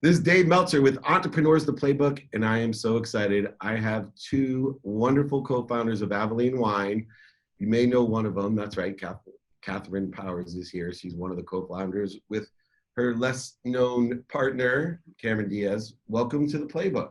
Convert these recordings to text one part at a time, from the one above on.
This is Dave Meltzer with Entrepreneurs, the Playbook, and I am so excited. I have two wonderful co-founders of Avaline Wine. You may know one of them. That's right, Katherine Power is here. She's one of the co-founders with her less known partner, Cameron Diaz. Welcome to the Playbook.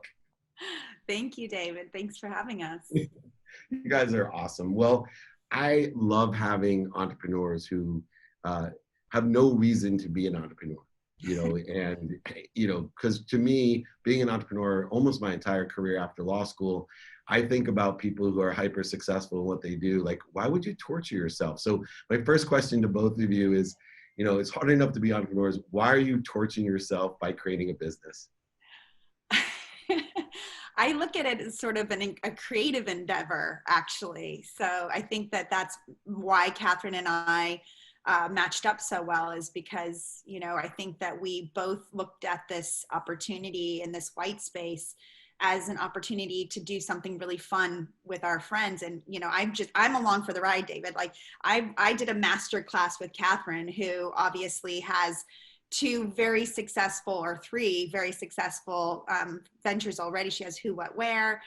Thank you, David. Thanks for having us. You guys are awesome. Well, I love having entrepreneurs who have no reason to be an entrepreneur. Because to me, being an entrepreneur, almost my entire career after law school, I think about people who are hyper successful in what they do. Like, why would you torture yourself? So my first question to both of you is, it's hard enough to be entrepreneurs. Why are you torturing yourself by creating a business? I look at it as sort of a creative endeavor, actually. So I think that's why Katherine and I matched up so well, is because, I think that we both looked at this opportunity in this white space as an opportunity to do something really fun with our friends. And, I'm along for the ride, David. Like I did a master class with Katherine, who obviously has three very successful ventures already. She has Who, What, Where,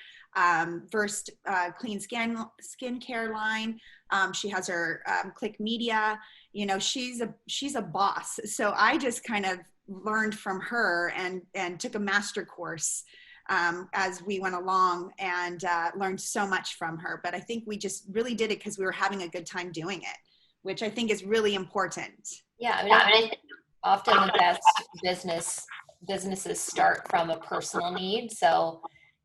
first clean skincare line. She has her Click Media. She's a boss. So I just kind of learned from her and took a master course as we went along, and learned so much from her. But I think we just really did it because we were having a good time doing it, which I think is really important. Yeah, I think often the best businesses start from a personal need. So,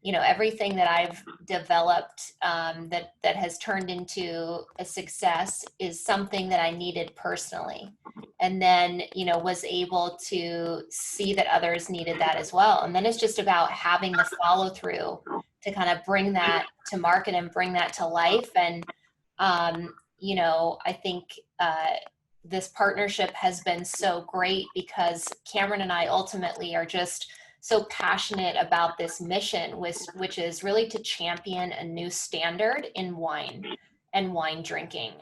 everything that I've developed that has turned into a success is something that I needed personally. And then, was able to see that others needed that as well. And then it's just about having the follow through to kind of bring that to market and bring that to life. And, I think this partnership has been so great because Cameron and I ultimately are just so passionate about this mission, which is really to champion a new standard in wine and wine drinking.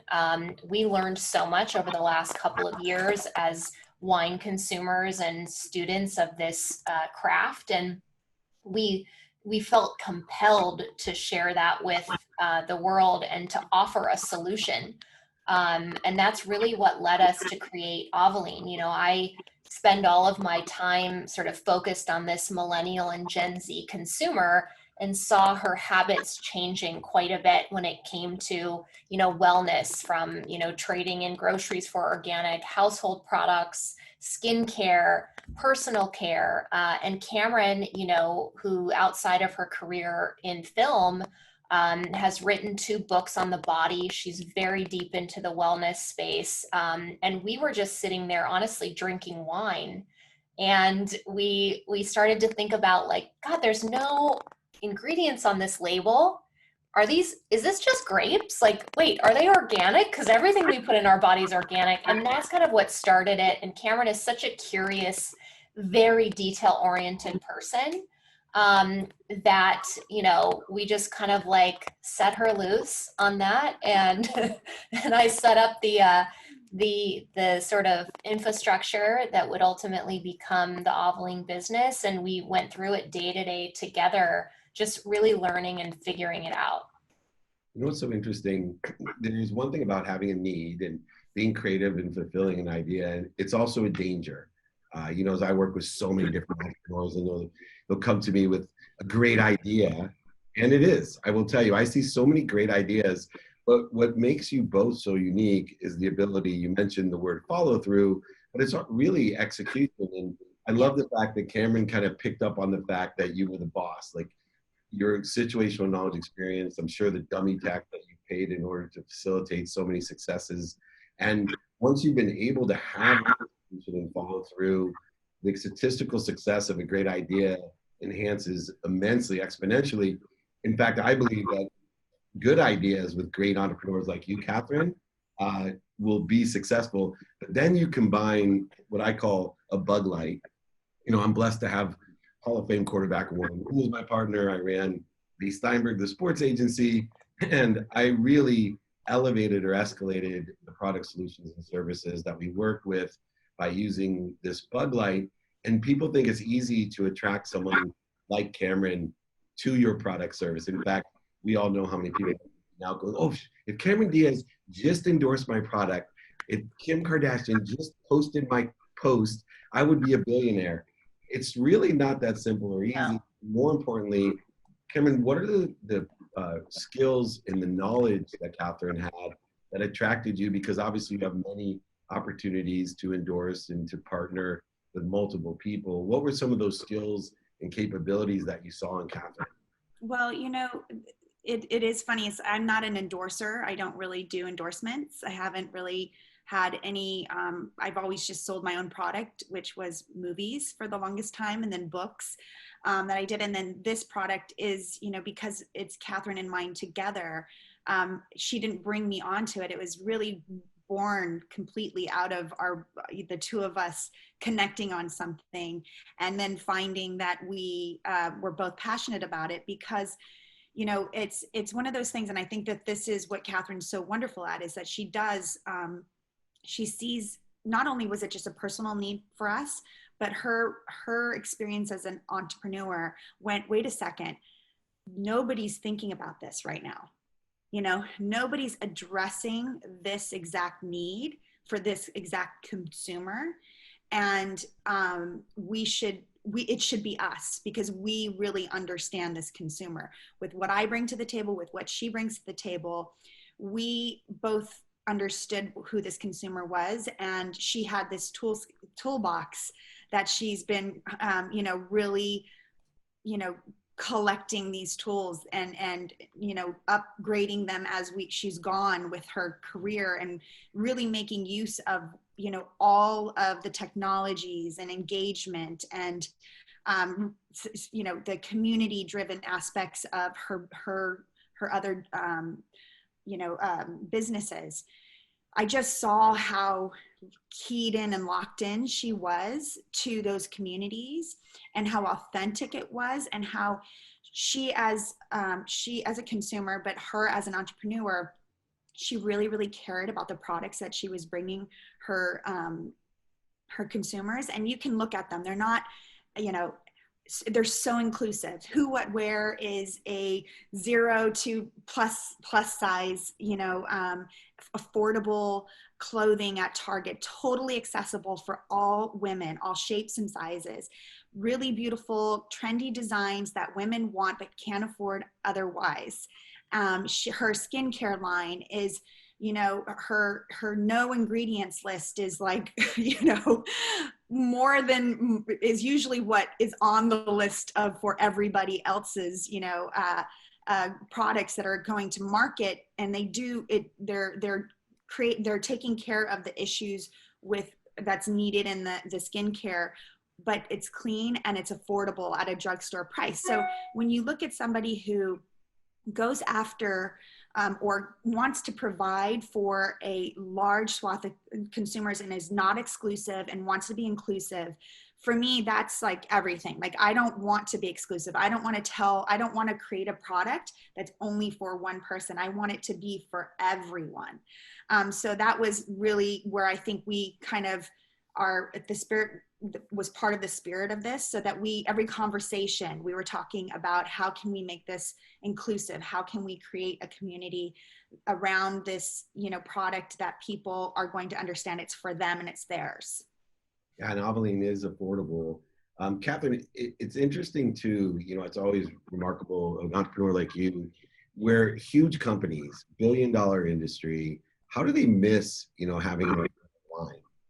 We learned so much over the last couple of years as wine consumers and students of this craft, and we felt compelled to share that with the world and to offer a solution. And that's really what led us to create Avaline. I spend all of my time sort of focused on this millennial and Gen Z consumer, and saw her habits changing quite a bit when it came to, wellness, from, trading in groceries for organic household products, skincare, personal care. And Cameron, who outside of her career in film, has written 2 books on the body. She's very deep into the wellness space. And we were just sitting there, honestly, drinking wine. And we started to think about, like, God, there's no ingredients on this label. Is this just grapes? Like, wait, are they organic? Because everything we put in our body is organic. And that's kind of what started it. And Cameron is such a curious, very detail-oriented person. That, we just kind of like set her loose on that. And, and I set up the sort of infrastructure that would ultimately become the Avaline business. And we went through it day to day together, just really learning and figuring it out. What's so interesting, there's one thing about having a need and being creative and fulfilling an idea, and it's also a danger. As I work with so many different entrepreneurs, and they'll come to me with a great idea, and it is. I will tell you, I see so many great ideas, but what makes you both so unique is the ability. You mentioned the word follow through, but it's not really execution. And I love the fact that Cameron kind of picked up on the fact that you were the boss, like your situational knowledge experience. I'm sure the dummy tax that you paid in order to facilitate so many successes. And once you've been able to have and follow through, the statistical success of a great idea enhances immensely, exponentially. In fact, I believe that good ideas with great entrepreneurs like you, Katherine, will be successful. But then you combine what I call a bug light. I'm blessed to have Hall of Fame quarterback Warren, who was my partner. I ran Leigh Steinberg, the sports agency, and I really elevated or escalated the product solutions and services that we worked with by using this bug light. And people think it's easy to attract someone like Cameron to your product service. In fact, we all know how many people now go, oh, if Cameron Diaz just endorsed my product, if Kim Kardashian just posted my post, I would be a billionaire. It's really not that simple or easy. No. More importantly, Cameron, what are the skills and the knowledge that Katherine had that attracted you? Because obviously you have many opportunities to endorse and to partner with multiple people. What were some of those skills and capabilities that you saw in Katherine? Well, it is funny. I'm not an endorser. I don't really do endorsements. I haven't really had any, I've always just sold my own product, which was movies for the longest time, and then books that I did. And then this product is, because it's Katherine and mine together, she didn't bring me onto it. It was really born completely out of the two of us connecting on something, and then finding that we were both passionate about it, because it's one of those things. And I think that this is what Katherine's so wonderful at, is that she does, she sees, not only was it just a personal need for us, but her experience as an entrepreneur went, wait a second, nobody's thinking about this right now. Nobody's addressing this exact need for this exact consumer. And it should be us, because we really understand this consumer. With what I bring to the table, with what she brings to the table, we both understood who this consumer was, and she had this toolbox that she's been, really, collecting these tools and upgrading them as she's gone with her career, and really making use of all of the technologies and engagement and the community driven aspects of her other businesses. I just saw how keyed in and locked in she was to those communities, and how authentic it was, and how she as a consumer, but her as an entrepreneur, she really, really cared about the products that she was bringing her consumers. And you can look at them, they're not, they're so inclusive. Who, What, Where is a 0 to plus size, affordable clothing at Target, totally accessible for all women, all shapes and sizes, really beautiful, trendy designs that women want but can't afford otherwise. Her skincare line is, her no ingredients list is like, more than is usually what is on the list for everybody else's, products that are going to market. And they do it, they're taking care of the issues that's needed in the skincare, but it's clean and it's affordable at a drugstore price. So when you look at somebody who goes after or wants to provide for a large swath of consumers and is not exclusive and wants to be inclusive, for me, that's like everything. Like, I don't want to be exclusive. I don't want to create a product that's only for one person. I want it to be for everyone. So that was really where I think we kind of was part of the spirit of this, so that every conversation we were talking about, how can we make this inclusive? How can we create a community around this, product that people are going to understand it's for them and it's theirs. Yeah, and Avaline is affordable. Katherine, it's interesting too, it's always remarkable, an entrepreneur like you, where huge companies, billion-dollar industry, how do they miss, having a line?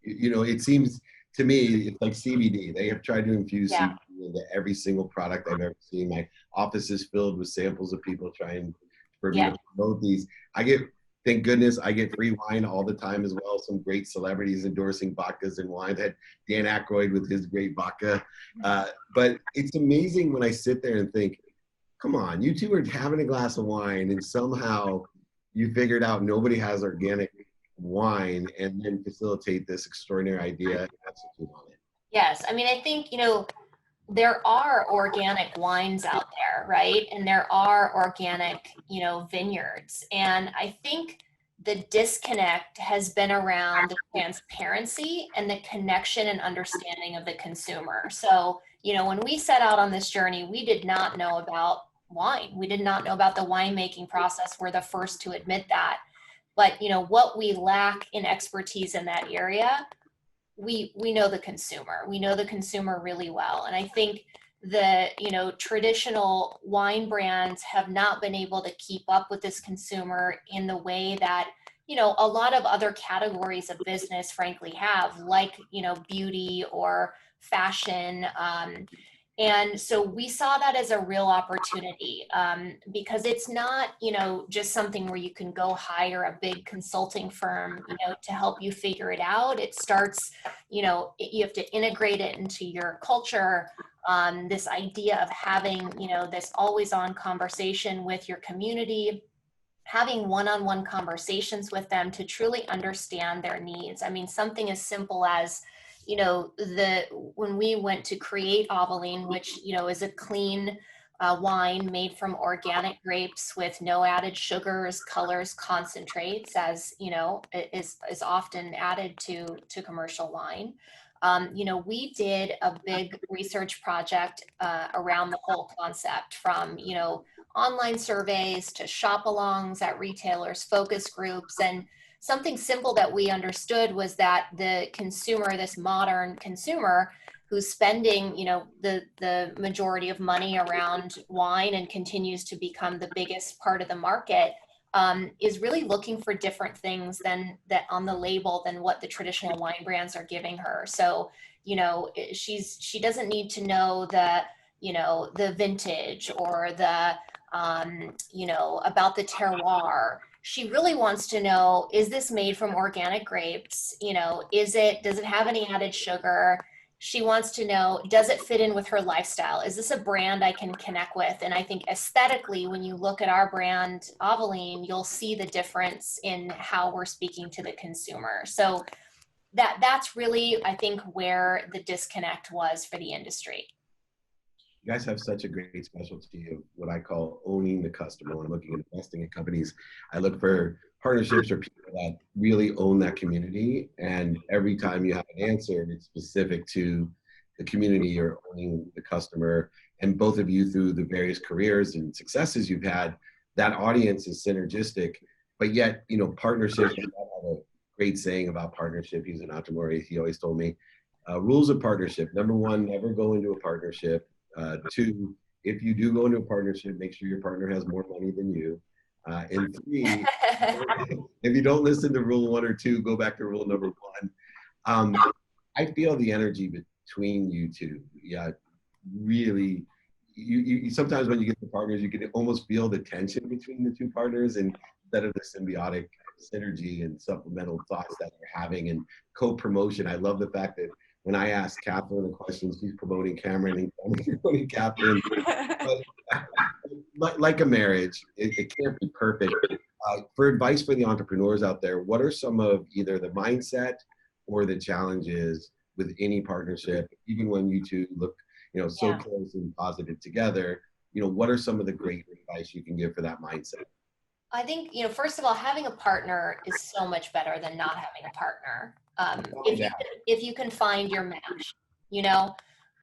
It seems to me, it's like CBD. They have tried to infuse CBD into every single product I've ever seen. My office is filled with samples of people trying for me to promote these. Thank goodness, I get free wine all the time as well. Some great celebrities endorsing vodkas and wine. Had Dan Aykroyd with his great vodka. But it's amazing when I sit there and think, come on, you two are having a glass of wine and somehow you figured out nobody has organic wine, and then facilitate this extraordinary idea and execute on it. Yes. I mean, I think, there are organic wines out there, right? And there are organic, vineyards. And I think the disconnect has been around the transparency and the connection and understanding of the consumer. So, when we set out on this journey, we did not know about wine. We did not know about the winemaking process. We're the first to admit that. But, what we lack in expertise in that area, we know the consumer. We know the consumer really well. And I think the traditional wine brands have not been able to keep up with this consumer in the way that a lot of other categories of business frankly have, like beauty or fashion. And so we saw that as a real opportunity, because it's not just something where you can go hire a big consulting firm to help you figure it out. It starts, you have to integrate it into your culture. This idea of having, this always on conversation with your community, having one-on-one conversations with them to truly understand their needs. I mean, something as simple as, when we went to create Avaline, which, is a clean wine made from organic grapes with no added sugars, colors, concentrates, as, is often added to commercial wine. We did a big research project around the whole concept, from, online surveys to shop-alongs at retailers, focus groups. And something simple that we understood was that the consumer, this modern consumer who's spending, the majority of money around wine and continues to become the biggest part of the market, is really looking for different things than that on the label than what the traditional wine brands are giving her. So, she doesn't need to know the vintage or the, about the terroir. She really wants to know, is this made from organic grapes? Does it have any added sugar? She wants to know, does it fit in with her lifestyle? Is this a brand I can connect with? And I think aesthetically, when you look at our brand, Avaline, you'll see the difference in how we're speaking to the consumer. So that's really, I think, where the disconnect was for the industry. You guys have such a great specialty of what I call owning the customer. When I'm looking at investing in companies, I look for partnerships or people that really own that community. And every time you have an answer, it's specific to the community. You're owning the customer. And both of you, through the various careers and successes you've had, that audience is synergistic. But yet, partnerships, I have a great saying about partnership. He's an entrepreneur. He always told me, rules of partnership. Number one, never go into a partnership. Two, if you do go into a partnership, make sure your partner has more money than you. And three, if you don't listen to rule 1 or 2, go back to rule number 1. I feel the energy between you two. Yeah, really. You sometimes when you get the partners, you can almost feel the tension between the two partners, and instead of the symbiotic synergy and supplemental thoughts that you're having and co-promotion. I love the fact that when I ask Katherine the questions, she's promoting Cameron and Cameron's promoting Katherine. But like a marriage, it can't be perfect. For advice for the entrepreneurs out there, what are some of either the mindset or the challenges with any partnership, even when you two look, so close and positive together? What are some of the great advice you can give for that mindset? I think, first of all, having a partner is so much better than not having a partner. If you can find your match,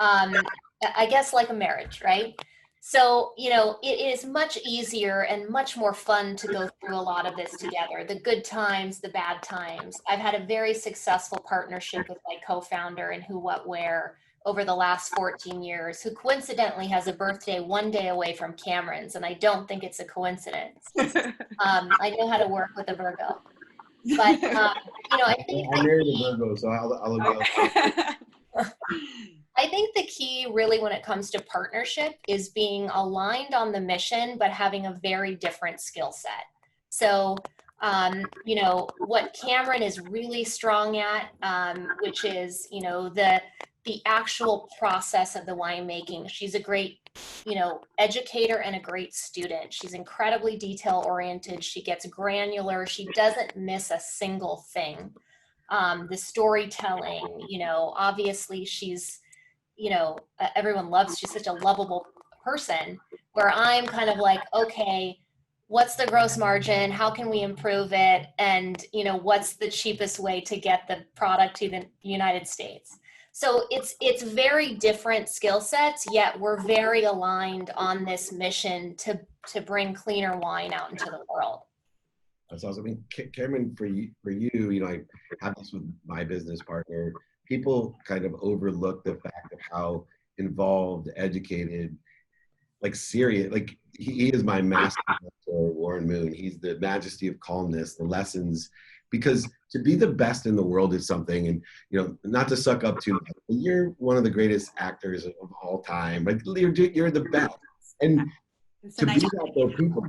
I guess like a marriage, right? So, it is much easier and much more fun to go through a lot of this together, the good times, the bad times. I've had a very successful partnership with my co-founder in Who, What, Where over the last 14 years, who coincidentally has a birthday one day away from Cameron's, and I don't think it's a coincidence. I know how to work with a Virgo. But, I think I'm married a Virgo, so I'll go. I think the key really when it comes to partnership is being aligned on the mission, but having a very different skill set. So, what Cameron is really strong at, which is, the actual process of the winemaking. She's a great, educator and a great student. She's incredibly detail oriented. She gets granular. She doesn't miss a single thing. The storytelling, obviously she's, everyone loves, she's such a lovable person, where I'm kind of like, okay, what's the gross margin? How can we improve it? And, you know, what's the cheapest way to get the product to the United States? So it's very different skill sets, yet we're very aligned on this mission to bring cleaner wine out into the world. That's awesome. I mean, Cameron, for you know, I have this with my business partner. People kind of overlook the fact of how involved, educated, like serious, like he is my master mentor, Warren Moon. He's the majesty of calmness, the lessons, because to be the best in the world is something, and you know, not to suck up too much, but you're one of the greatest actors of all time. Like you're the best, and to be that though, people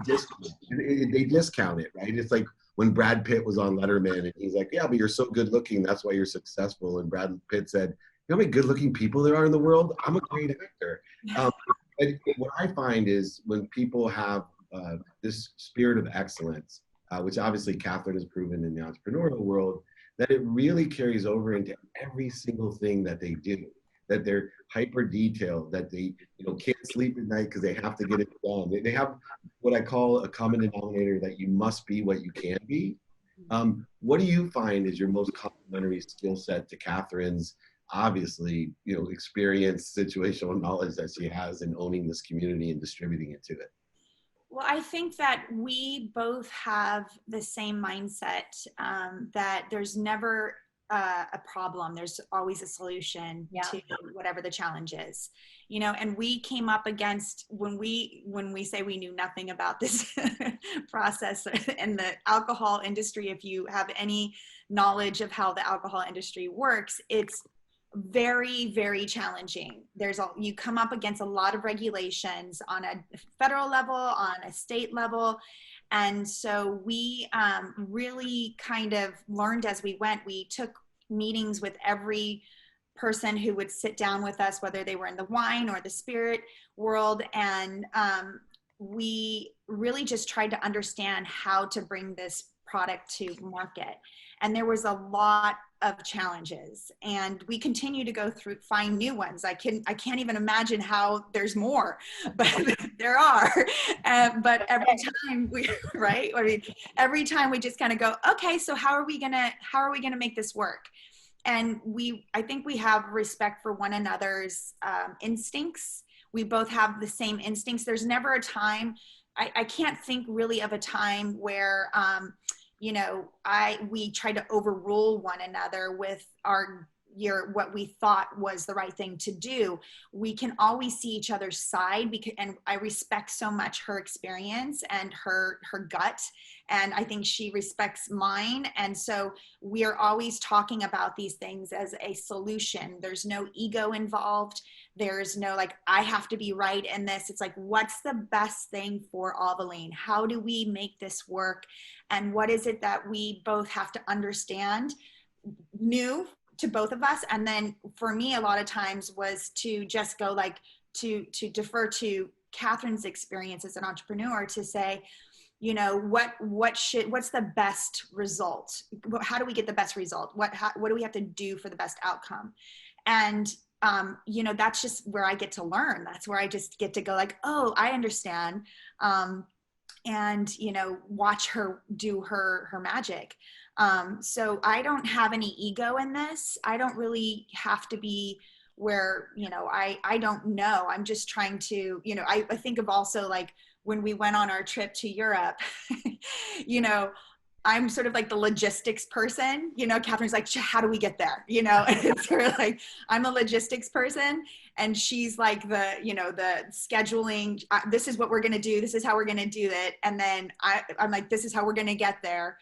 they discount it, right? It's like when Brad Pitt was on Letterman, and he's like, "Yeah, but you're so good looking, that's why you're successful." And Brad Pitt said, "You know how many good looking people there are in the world? I'm a great actor." And what I find is when people have this spirit of excellence, which obviously Katherine has proven in the entrepreneurial world, that it really carries over into every single thing that they do. That they're hyper detailed, that they can't sleep at night because they have to get it done. They have what I call a common denominator, that you must be what you can be. What do you find is your most complementary skill set to Katherine's obviously experience, situational knowledge that she has in owning this community and distributing it to it? Well, I think that we both have the same mindset, that there's never a problem. There's always a solution to whatever the challenge is, and we came up against, when we say we knew nothing about this process in the alcohol industry, if you have any knowledge of how the alcohol industry works, it's very, very challenging. You come up against a lot of regulations on a federal level, on a state level. And so we really kind of learned as we went. We took meetings with every person who would sit down with us, whether they were in the wine or the spirit world. And we really just tried to understand how to bring this product to market. And there was a lot of challenges, and we continue to go through, find new ones. I can't even imagine how there's more, but there are. But every time every time we just kind of go, okay, so how are we gonna make this work? And I think we have respect for one another's instincts. We both have the same instincts. There's never a time, I can't think really of a time where we try to overrule one another with what we thought was the right thing to do. We can always see each other's side, and I respect so much her experience and her gut, and I think she respects mine. And so we are always talking about these things as a solution. There's no ego involved. There's no I have to be right in this. It's like, what's the best thing for Avaline? How do we make this work? And what is it that we both have to understand, new to both of us? And then for me, a lot of times was to just go to defer to Katherine's experience as an entrepreneur to say, what's the best result? How do we get the best result? What do we have to do for the best outcome? And that's just where I get to learn. That's where I just get to go oh, I understand. And watch her do her magic. So I don't have any ego in this. I don't really have to be where, I don't know. I'm just trying to, I think of also when we went on our trip to Europe, I'm sort of the logistics person, Katherine's how do we get there? It's sort of I'm a logistics person, and she's the scheduling, this is what we're going to do. This is how we're going to do it. And then I'm this is how we're going to get there.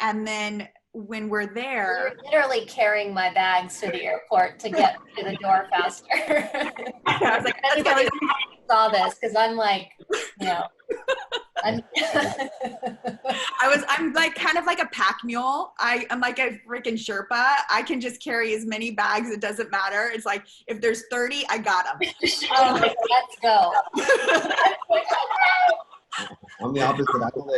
And then when we're there, you're literally carrying my bags to the airport to get to the door faster. I was Anybody saw this, because I'm I'm kind of like a pack mule. I'm like a freaking Sherpa. I can just carry as many bags. It doesn't matter. It's if there's 30, I got them. Let's go. I'm the opposite.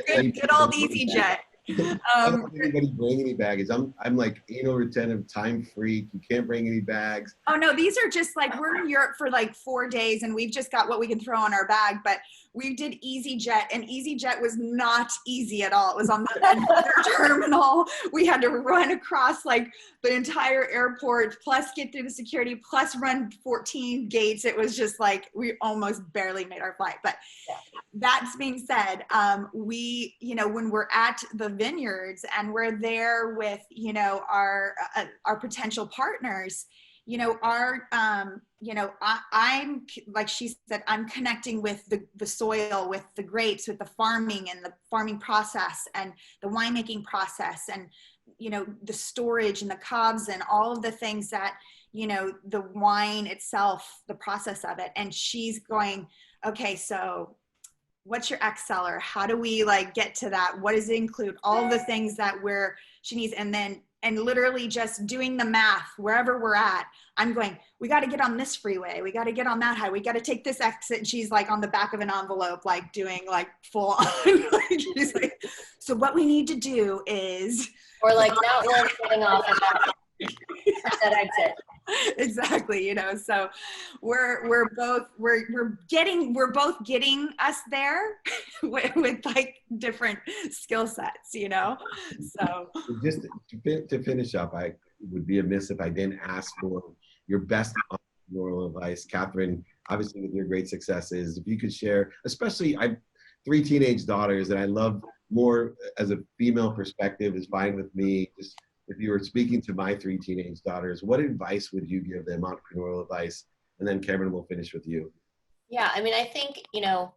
Good old EasyJet. I don't have anybody bring any baggage. I'm like anal retentive, time freak. You can't bring any bags. Oh no, these are just like, we're in Europe for like 4 days and we've just got what we can throw on our bag, but we did EasyJet and EasyJet was not easy at all. It was on the terminal. We had to run across like the entire airport, plus get through the security, plus run 14 gates. It was just like, we almost barely made our flight. But that's being said, we, you know, when we're at the vineyards and we're there with, you know, our potential partners, you know, I'm like she said, I'm connecting with the soil, with the grapes, with the farming and the farming process and the winemaking process and, you know, the storage and the cobs and all of the things that, you know, the wine itself, the process of it. And she's going, okay, so what's your X seller? How do we like get to that? What does it include? All the things that she needs. And literally just doing the math wherever we're at, I'm going, we got to get on this freeway. We got to get on that highway. We got to take this exit. And she's like on the back of an envelope, like doing like full on. Like, she's like, so what we need to do is. Or like not really getting off of that exit. Exactly, you know, so we're both getting us there with like different skill sets, you know. So just to finish up, I would be amiss if I didn't ask for your best entrepreneurial advice. Katherine, obviously with your great successes, if you could share, especially I have 3 teenage daughters and I love more as a female perspective is fine with me. Just if you were speaking to my 3 teenage daughters, what advice would you give them, entrepreneurial advice? And then Cameron will finish with you. Yeah, I mean, I think, you know,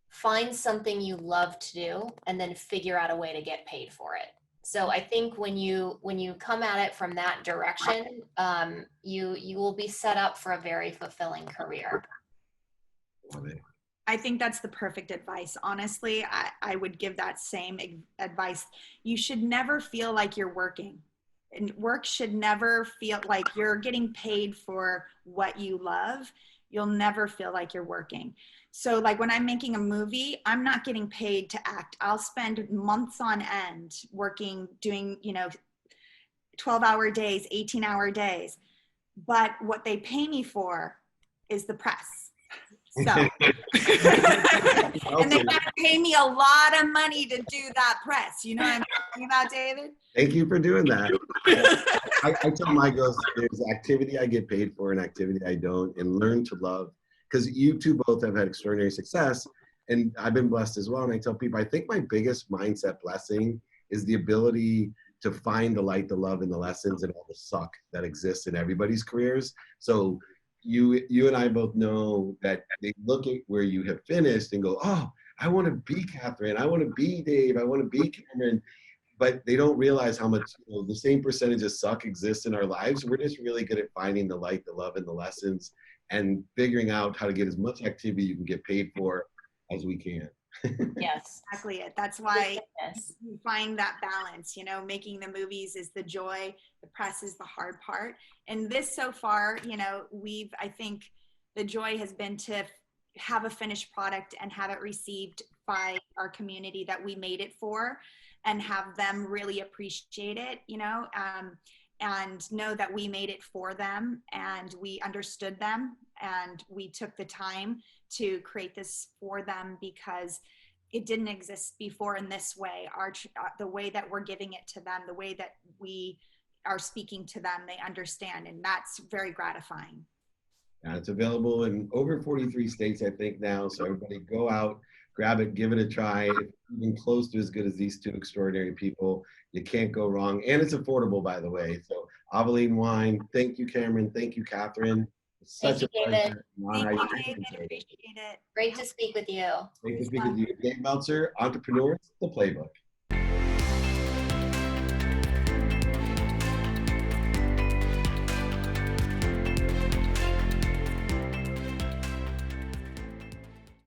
find something you love to do and then figure out a way to get paid for it. So I think when you come at it from that direction, you will be set up for a very fulfilling career. I think that's the perfect advice. Honestly, I would give that same advice. You should never feel like you're working. And work should never feel like you're getting paid for what you love. You'll never feel like you're working. So like when I'm making a movie, I'm not getting paid to act. I'll spend months on end working, doing, you know, 12-hour days, 18-hour days. But what they pay me for is the press. So, and they got to pay me a lot of money to do that press. You know what I'm talking about, David? Thank you for doing that. I tell my girls there's activity I get paid for and activity I don't, and learn to love. Because you two both have had extraordinary success, and I've been blessed as well. And I tell people, I think my biggest mindset blessing is the ability to find the light, the love, and the lessons and all the suck that exists in everybody's careers. So you and I both know that they look at where you have finished and go, oh, I want to be Katherine. I want to be Dave. I want to be Cameron. But they don't realize how much, you know, the same percentage of suck exists in our lives. We're just really good at finding the light, the love, and the lessons and figuring out how to get as much activity you can get paid for as we can. Yes. Exactly it. That's why you find that balance, you know, making the movies is the joy, the press is the hard part. And this so far, you know, I think the joy has been to have a finished product and have it received by our community that we made it for and have them really appreciate it, you know, and know that we made it for them and we understood them and we took the time to create this for them because it didn't exist before in this way. The way that we're giving it to them, the way that we are speaking to them, they understand, and that's very gratifying. And it's available in over 43 states, I think now. So everybody go out, grab it, give it a try. If you're even close to as good as these 2 extraordinary people, you can't go wrong. And it's affordable, by the way. So Avaline wine. Thank you, Cameron. Thank you, Katherine. It's such a pleasure. Thank you, David. Appreciate it. Great to speak with you. Great to speak with you. Dave Meltzer, Entrepreneurs, The Playbook.